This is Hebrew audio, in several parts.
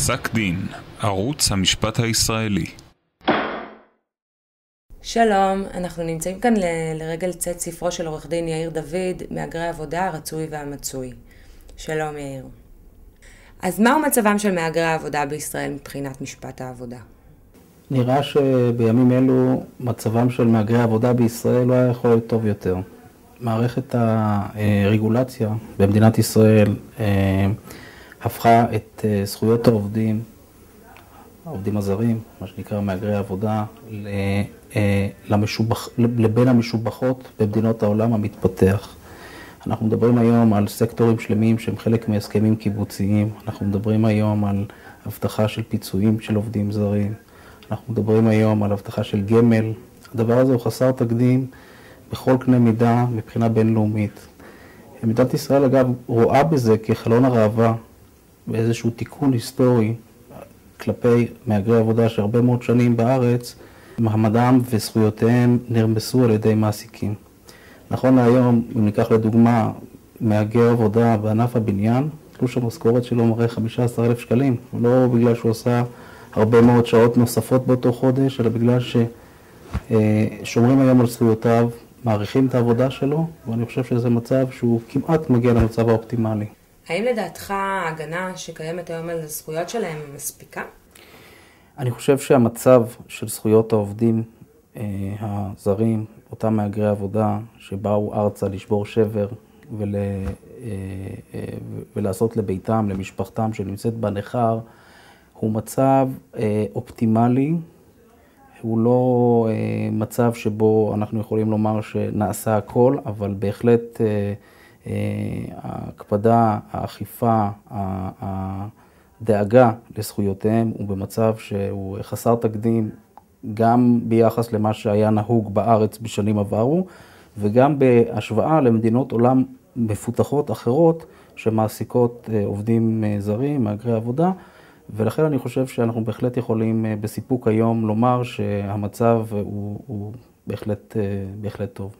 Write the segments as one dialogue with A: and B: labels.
A: פסק דין, ערוץ המשפט הישראלי.
B: שלום, אנחנו נמצאים כאן לרגל צאת ספרו של עורך דין יאיר דוד, מהגרי עבודה הרצוי והמצוי. שלום יאיר. אז מהו מצבם של מהגרי העבודה בישראל מבחינת משפט העבודה?
C: נראה שבימים אלו מצבם של מהגרי העבודה בישראל לא היה יכול להיות טוב יותר. מערכת הרגולציה במדינת ישראל הפכה את זכויות העובדים הזרים, מה שנקרא מהגרי העבודה, לבין המשובחות במדינות העולם המתפתח. אנחנו מדברים היום על סקטורים שלמים שהם חלק מהסכמים קיבוציים, אנחנו מדברים היום על הבטחה של פיצויים של עובדים זרים, אנחנו מדברים היום על הבטחה של גמל. הדבר הזה הוא חסר תקדים בכל קנה מידה מבחינה בינלאומית. מדינת ישראל אגב רואה בזה כחלון הראווה, באיזשהו תיקון היסטורי כלפי מהגרי עבודה שהרבה מאוד שנים בארץ, מעמדם וזכויותיהם נרמסו על ידי מעסיקים. נכון להיום, אם ניקח לדוגמה מהגר עבודה בענף הבניין, תלוש המשכורת שלו מראה 15,000 שקלים, לא בגלל שהוא עושה הרבה מאוד שעות נוספות באותו חודש, אלא בגלל ששומרים היום על זכויותיו, מעריכים את העבודה שלו, ואני חושב שזה מצב שהוא כמעט מגיע למצב האופטימלי.
B: האם לדעתך ההגנה שקיימת היום על הזכויות שלהם מספיקה?
C: אני חושב שהמצב של זכויות העובדים הזרים, אותם מהגרי עבודה שבאו ארצה לשבור שבר ולעשות לביתם, למשפחתם שנמצאת בנכר, הוא מצב אופטימלי, הוא לא מצב שבו אנחנו יכולים לומר שנעשה הכל, אבל בהחלט ההקפדה, האכיפה, הדאגה לזכויותיהם הוא במצב שהוא חסר תקדים גם ביחס למה שהיה נהוג בארץ בשנים עברו, וגם בהשוואה למדינות עולם מפותחות אחרות שמעסיקות עובדים זרים, מהגרי עבודה, ולכן אני חושב שאנחנו בהחלט יכולים בסיפוק היום לומר שהמצב הוא בהחלט טוב.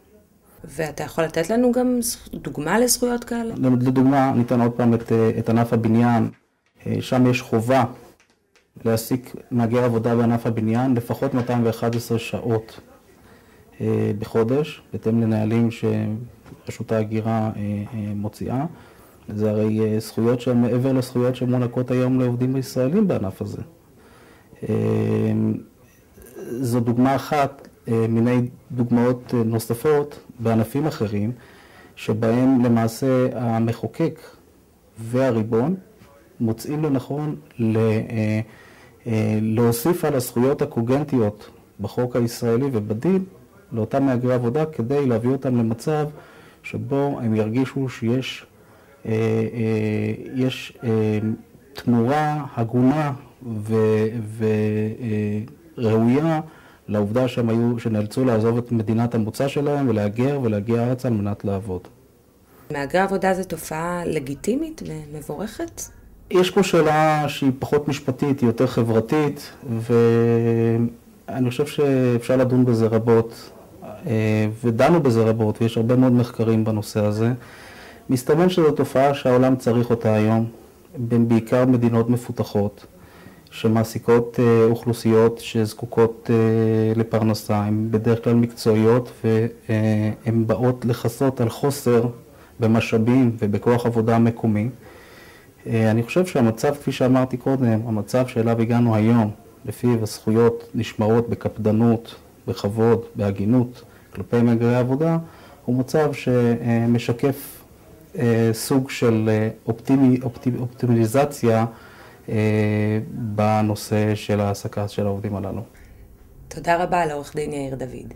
B: ואתה יכול לתת לנו גם דוגמה לזכויות כאלה?
C: לדוגמה, ניתן עוד פעם את ענף הבניין. שם יש חובה להעסיק מהגר עבודה בענף הבניין לפחות 211 שעות בחודש, בהתאם לנהלים שרשות ההגירה מוציאה. זה הרי זכויות שהן מעבר לזכויות שמוענקות היום לעובדים הישראלים בענף הזה. זו דוגמה אחת מיני דוגמאות נוספות בענפים אחרים, שבהם למעשה המחוקק והריבון מוצאים לנכון להוסיף על הזכויות הקוגנטיות בחוק הישראלי ובדין לאותם מהגרי עבודה, כדי להביא אותם למצב שבו הם ירגישו שיש תמורה הגונה וראויה לעובדה שנאלצו לעזוב את מדינת המוצא שלהם ולהגיע ארצה על מנת לעבוד.
B: מהגרי עבודה זו תופעה לגיטימית ומבורכת?
C: יש פה שאלה שהיא פחות משפטית, היא יותר חברתית, ואני חושב שאפשר לדון בזה רבות, ודנו בזה רבות, ויש הרבה מאוד מחקרים בנושא הזה. מסתמן שזו תופעה שהעולם צריך אותה היום, בעיקר מדינות מפותחות, שמעסיקות אוכלוסיות שזקוקות לפרנסה, הן בדרך כלל מקצועיות, והן באות לחסות על חוסר במשאבים ובכוח עבודה מקומי. אני חושב שהמצב, כפי שאמרתי קודם, המצב שאליו הגענו היום, לפיו הזכויות נשמרות בקפדנות, בכבוד, בהגינות, כלפי מהגרי עבודה, הוא מצב שמשקף סוג של אופטימיזציה בנושא של העסקה של העובדים הללו.
B: תודה רבה לעורך דין יאיר דוד.